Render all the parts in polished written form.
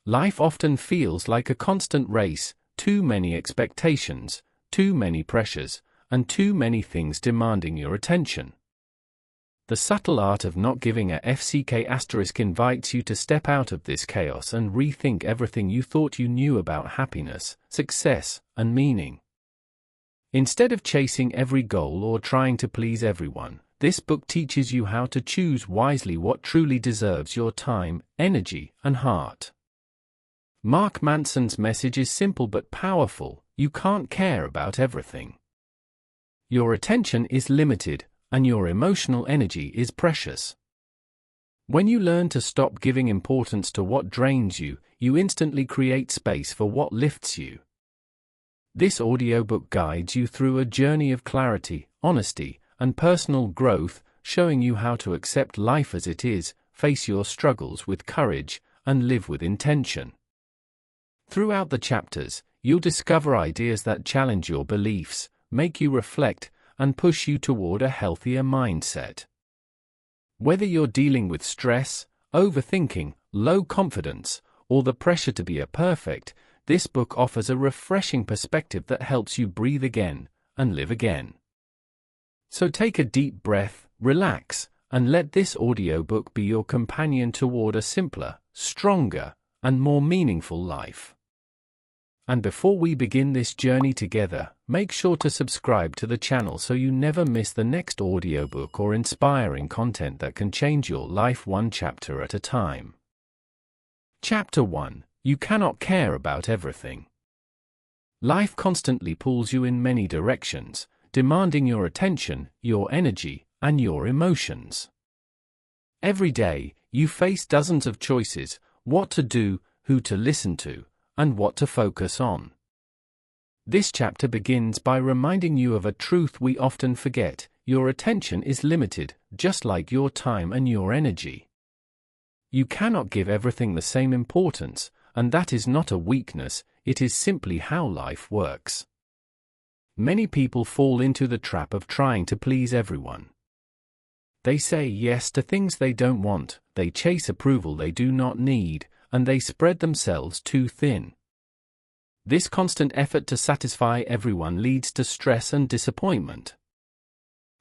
Life often feels like a constant race, too many expectations, too many pressures, and too many things demanding your attention. The subtle art of not giving a FCK* invites you to step out of this chaos and rethink everything you thought you knew about happiness, success, and meaning. Instead of chasing every goal or trying to please everyone, this book teaches you how to choose wisely what truly deserves your time, energy, and heart. Mark Manson's message is simple but powerful: you can't care about everything. Your attention is limited, and your emotional energy is precious. When you learn to stop giving importance to what drains you, you instantly create space for what lifts you. This audiobook guides you through a journey of clarity, honesty, and personal growth, showing you how to accept life as it is, face your struggles with courage, and live with intention. Throughout the chapters, you'll discover ideas that challenge your beliefs, make you reflect, and push you toward a healthier mindset. Whether you're dealing with stress, overthinking, low confidence, or the pressure to be perfect, this book offers a refreshing perspective that helps you breathe again and live again. So take a deep breath, relax, and let this audiobook be your companion toward a simpler, stronger, and more meaningful life. And before we begin this journey together, make sure to subscribe to the channel so you never miss the next audiobook or inspiring content that can change your life one chapter at a time. Chapter 1: You cannot care about everything. Life constantly pulls you in many directions, demanding your attention, your energy, and your emotions. Every day, you face dozens of choices: what to do, who to listen to, and what to focus on. This chapter begins by reminding you of a truth we often forget: your attention is limited, just like your time and your energy. You cannot give everything the same importance, and that is not a weakness, it is simply how life works. Many people fall into the trap of trying to please everyone. They say yes to things they don't want, they chase approval they do not need, and they spread themselves too thin. This constant effort to satisfy everyone leads to stress and disappointment.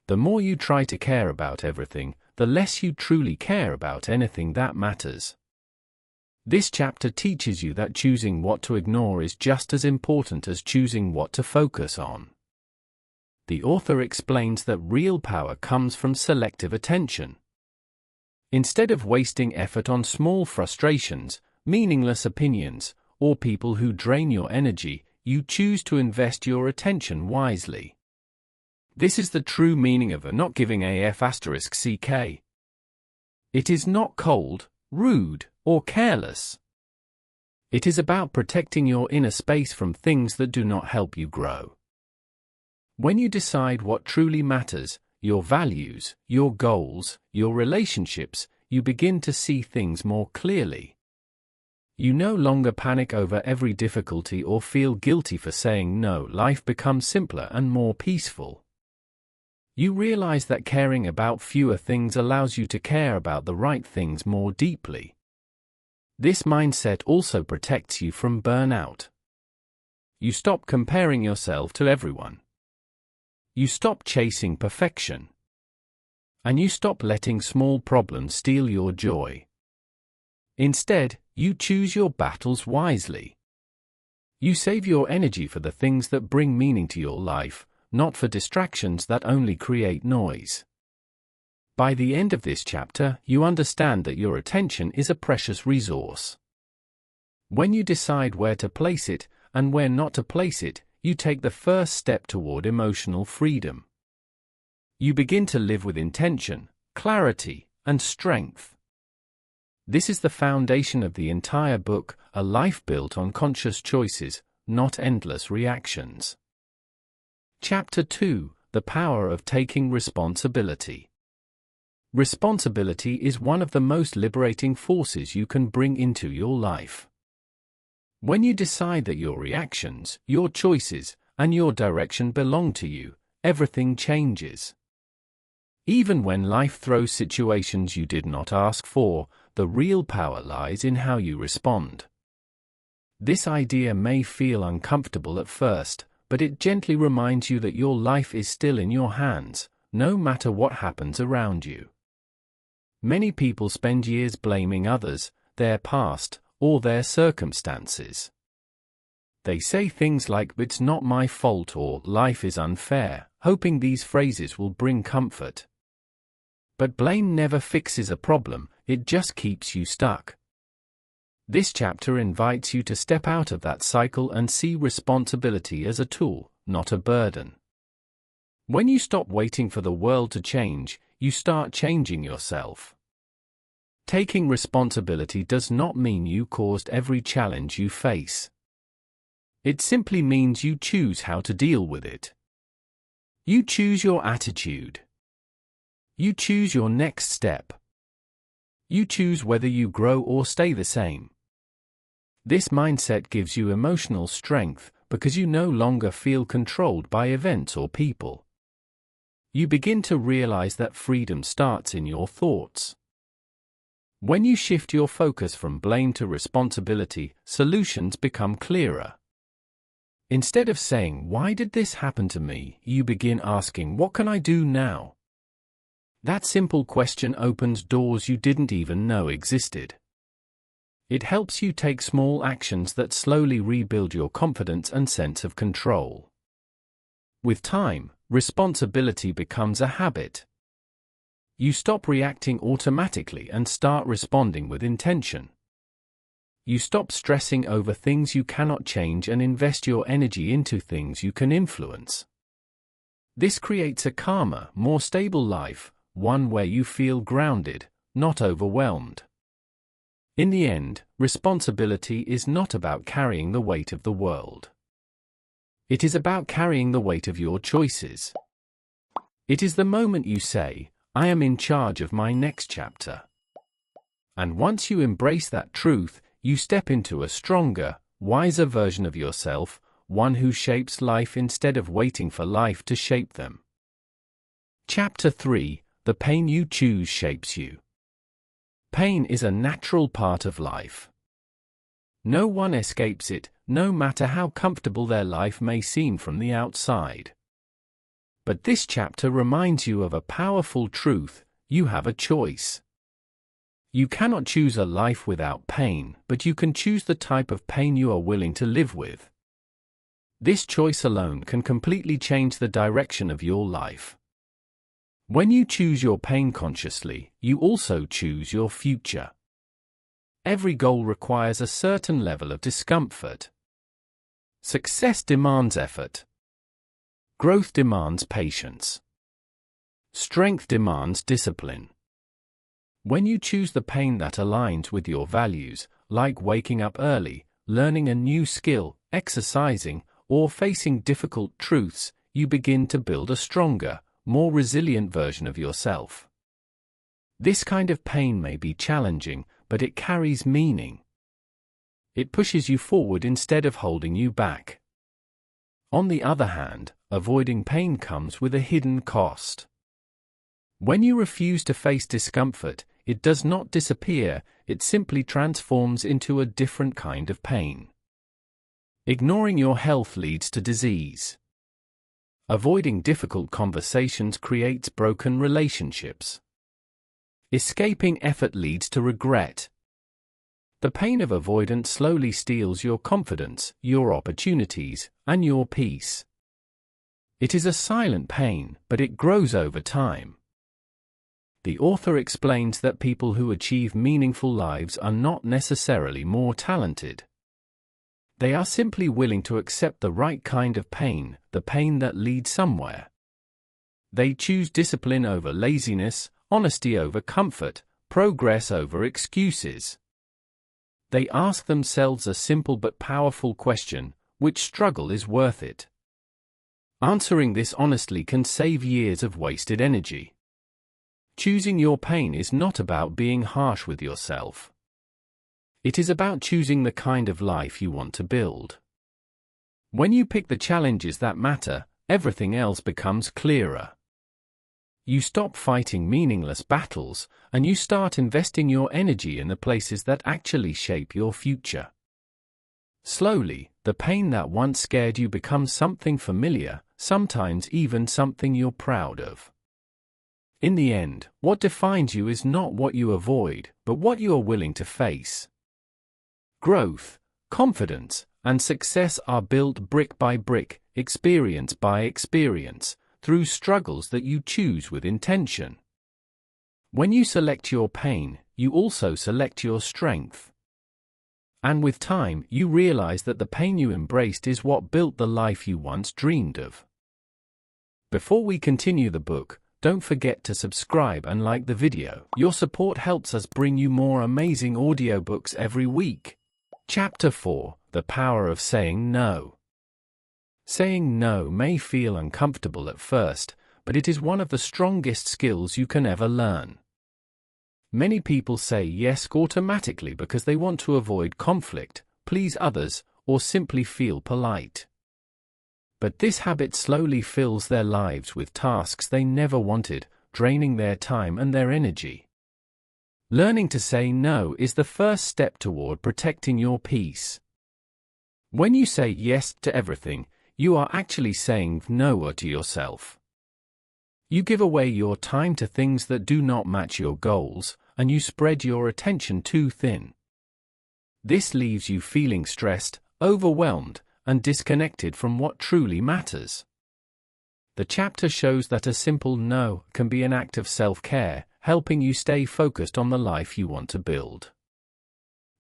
The more you try to care about everything, the less you truly care about anything that matters. This chapter teaches you that choosing what to ignore is just as important as choosing what to focus on. The author explains that real power comes from selective attention. Instead of wasting effort on small frustrations, meaningless opinions, or people who drain your energy, you choose to invest your attention wisely. This is the true meaning of a not giving *CK. It is not cold, rude, or careless. It is about protecting your inner space from things that do not help you grow. When you decide what truly matters, your values, your goals, your relationships, you begin to see things more clearly. You no longer panic over every difficulty or feel guilty for saying no. Life becomes simpler and more peaceful. You realize that caring about fewer things allows you to care about the right things more deeply. This mindset also protects you from burnout. You stop comparing yourself to everyone. You stop chasing perfection. And you stop letting small problems steal your joy. Instead, you choose your battles wisely. You save your energy for the things that bring meaning to your life, not for distractions that only create noise. By the end of this chapter, you understand that your attention is a precious resource. When you decide where to place it, and where not to place it, you take the first step toward emotional freedom. You begin to live with intention, clarity, and strength. This is the foundation of the entire book, a life built on conscious choices, not endless reactions. Chapter 2: The Power of Taking Responsibility. Responsibility is one of the most liberating forces you can bring into your life. When you decide that your reactions, your choices, and your direction belong to you, everything changes. Even when life throws situations you did not ask for, the real power lies in how you respond. This idea may feel uncomfortable at first, but it gently reminds you that your life is still in your hands, no matter what happens around you. Many people spend years blaming others, their past, or their circumstances. They say things like, "It's not my fault," or "Life is unfair," hoping these phrases will bring comfort. But blame never fixes a problem, it just keeps you stuck. This chapter invites you to step out of that cycle and see responsibility as a tool, not a burden. When you stop waiting for the world to change, you start changing yourself. Taking responsibility does not mean you caused every challenge you face. It simply means you choose how to deal with it. You choose your attitude. You choose your next step. You choose whether you grow or stay the same. This mindset gives you emotional strength because you no longer feel controlled by events or people. You begin to realize that freedom starts in your thoughts. When you shift your focus from blame to responsibility, solutions become clearer. Instead of saying, "Why did this happen to me?" you begin asking, "What can I do now?" That simple question opens doors you didn't even know existed. It helps you take small actions that slowly rebuild your confidence and sense of control. With time, responsibility becomes a habit. You stop reacting automatically and start responding with intention. You stop stressing over things you cannot change and invest your energy into things you can influence. This creates a calmer, more stable life, one where you feel grounded, not overwhelmed. In the end, responsibility is not about carrying the weight of the world. It is about carrying the weight of your choices. It is the moment you say, "I am in charge of my next chapter." And once you embrace that truth, you step into a stronger, wiser version of yourself, one who shapes life instead of waiting for life to shape them. Chapter 3: The pain you choose shapes you. Pain is a natural part of life. No one escapes it, no matter how comfortable their life may seem from the outside. But this chapter reminds you of a powerful truth: you have a choice. You cannot choose a life without pain, but you can choose the type of pain you are willing to live with. This choice alone can completely change the direction of your life. When you choose your pain consciously, you also choose your future. Every goal requires a certain level of discomfort. Success demands effort. Growth demands patience. Strength demands discipline. When you choose the pain that aligns with your values, like waking up early, learning a new skill, exercising, or facing difficult truths, you begin to build a stronger, more resilient version of yourself. This kind of pain may be challenging, but it carries meaning. It pushes you forward instead of holding you back. On the other hand, avoiding pain comes with a hidden cost. When you refuse to face discomfort, it does not disappear, it simply transforms into a different kind of pain. Ignoring your health leads to disease. Avoiding difficult conversations creates broken relationships. Escaping effort leads to regret. The pain of avoidance slowly steals your confidence, your opportunities, and your peace. It is a silent pain, but it grows over time. The author explains that people who achieve meaningful lives are not necessarily more talented. They are simply willing to accept the right kind of pain, the pain that leads somewhere. They choose discipline over laziness, honesty over comfort, progress over excuses. They ask themselves a simple but powerful question: which struggle is worth it? Answering this honestly can save years of wasted energy. Choosing your pain is not about being harsh with yourself. It is about choosing the kind of life you want to build. When you pick the challenges that matter, everything else becomes clearer. You stop fighting meaningless battles, and you start investing your energy in the places that actually shape your future. Slowly, the pain that once scared you becomes something familiar, sometimes even something you're proud of. In the end, what defines you is not what you avoid, but what you are willing to face. Growth, confidence, and success are built brick by brick, experience by experience, through struggles that you choose with intention. When you select your pain, you also select your strength. And with time, you realize that the pain you embraced is what built the life you once dreamed of. Before we continue the book, don't forget to subscribe and like the video. Your support helps us bring you more amazing audiobooks every week. Chapter 4: The Power of Saying No. Saying no may feel uncomfortable at first, but it is one of the strongest skills you can ever learn. Many people say yes automatically because they want to avoid conflict, please others, or simply feel polite. But this habit slowly fills their lives with tasks they never wanted, draining their time and their energy. Learning to say no is the first step toward protecting your peace. When you say yes to everything, you are actually saying no to yourself. You give away your time to things that do not match your goals, and you spread your attention too thin. This leaves you feeling stressed, overwhelmed, and disconnected from what truly matters. The chapter shows that a simple no can be an act of self-care, helping you stay focused on the life you want to build.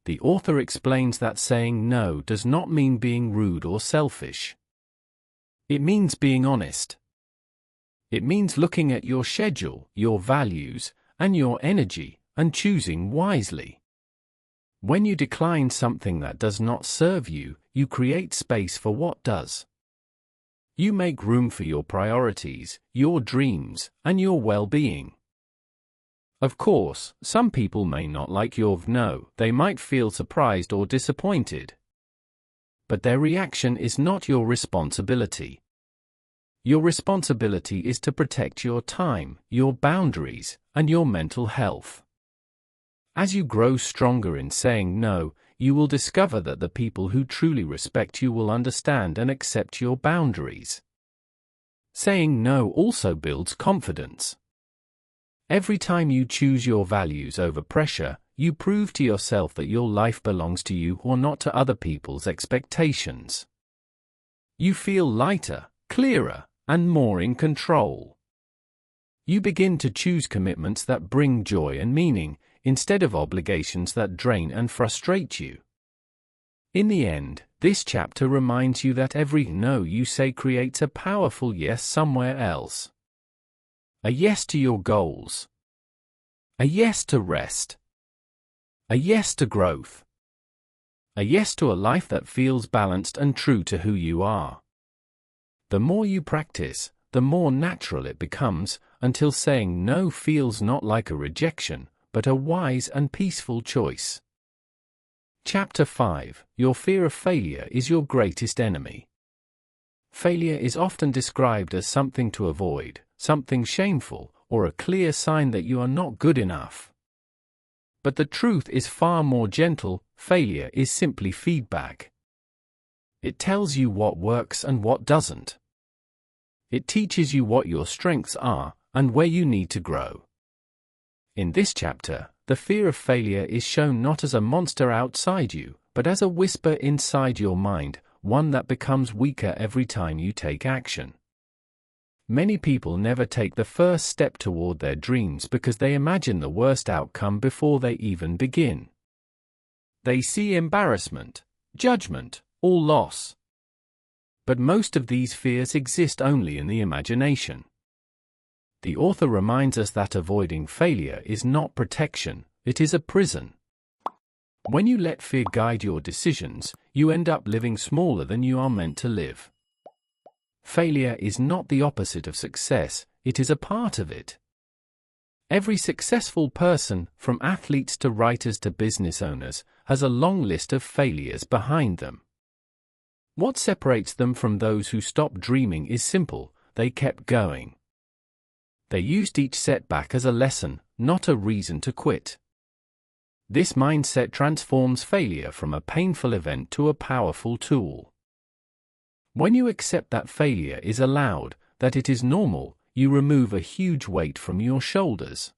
The author explains that saying no does not mean being rude or selfish. It means being honest. It means looking at your schedule, your values, and your energy, and choosing wisely. When you decline something that does not serve you, you create space for what does. You make room for your priorities, your dreams, and your well-being. Of course, some people may not like your no, they might feel surprised or disappointed. But their reaction is not your responsibility. Your responsibility is to protect your time, your boundaries, and your mental health. As you grow stronger in saying no, you will discover that the people who truly respect you will understand and accept your boundaries. Saying no also builds confidence. Every time you choose your values over pressure, you prove to yourself that your life belongs to you or not to other people's expectations. You feel lighter, clearer, and more in control. You begin to choose commitments that bring joy and meaning, instead of obligations that drain and frustrate you. In the end, this chapter reminds you that every no you say creates a powerful yes somewhere else. A yes to your goals. A yes to rest. A yes to growth. A yes to a life that feels balanced and true to who you are. The more you practice, the more natural it becomes, until saying no feels not like a rejection, but a wise and peaceful choice. Chapter 5: Your fear of failure is your greatest enemy. Failure is often described as something to avoid, something shameful, or a clear sign that you are not good enough. But the truth is far more gentle. Failure is simply feedback. It tells you what works and what doesn't. It teaches you what your strengths are, and where you need to grow. In this chapter, the fear of failure is shown not as a monster outside you, but as a whisper inside your mind, one that becomes weaker every time you take action. Many people never take the first step toward their dreams because they imagine the worst outcome before they even begin. They see embarrassment, judgment, or loss. But most of these fears exist only in the imagination. The author reminds us that avoiding failure is not protection, it is a prison. When you let fear guide your decisions, you end up living smaller than you are meant to live. Failure is not the opposite of success, it is a part of it. Every successful person, from athletes to writers to business owners, has a long list of failures behind them. What separates them from those who stop dreaming is simple: they kept going. They used each setback as a lesson, not a reason to quit. This mindset transforms failure from a painful event to a powerful tool. When you accept that failure is allowed, that it is normal, you remove a huge weight from your shoulders.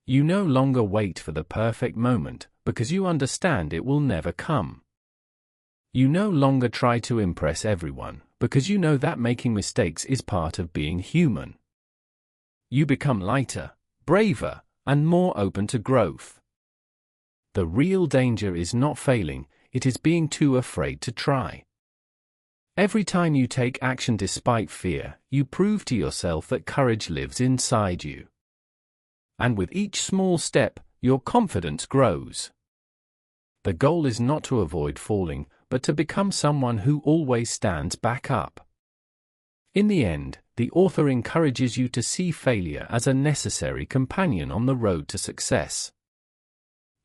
You no longer wait for the perfect moment, because you understand it will never come. You no longer try to impress everyone, because you know that making mistakes is part of being human. You become lighter, braver, and more open to growth. The real danger is not failing, it is being too afraid to try. Every time you take action despite fear, you prove to yourself that courage lives inside you. And with each small step, your confidence grows. The goal is not to avoid falling, but to become someone who always stands back up. In the end, the author encourages you to see failure as a necessary companion on the road to success.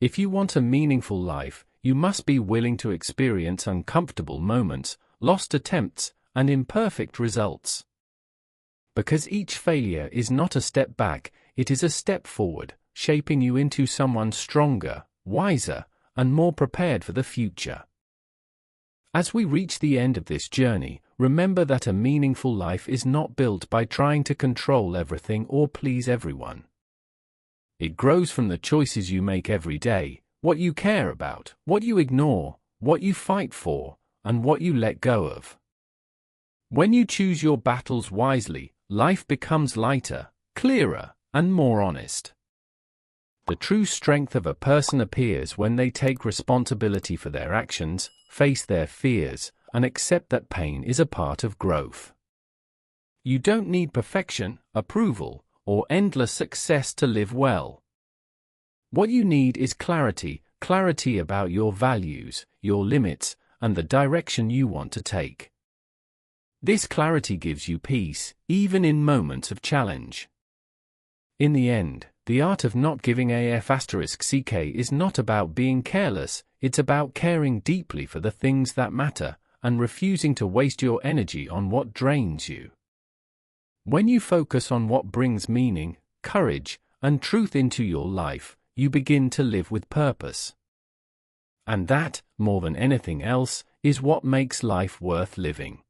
If you want a meaningful life, you must be willing to experience uncomfortable moments, lost attempts, and imperfect results. Because each failure is not a step back, it is a step forward, shaping you into someone stronger, wiser, and more prepared for the future. As we reach the end of this journey, remember that a meaningful life is not built by trying to control everything or please everyone. It grows from the choices you make every day, what you care about, what you ignore, what you fight for, and what you let go of. When you choose your battles wisely, life becomes lighter, clearer, and more honest. The true strength of a person appears when they take responsibility for their actions, face their fears, and accept that pain is a part of growth. You don't need perfection, approval, or endless success to live well. What you need is clarity about your values, your limits, and the direction you want to take. This clarity gives you peace, even in moments of challenge. In the end, the art of not giving a**ck is not about being careless, it's about caring deeply for the things that matter, and refusing to waste your energy on what drains you. When you focus on what brings meaning, courage, and truth into your life, you begin to live with purpose. And that, more than anything else, is what makes life worth living.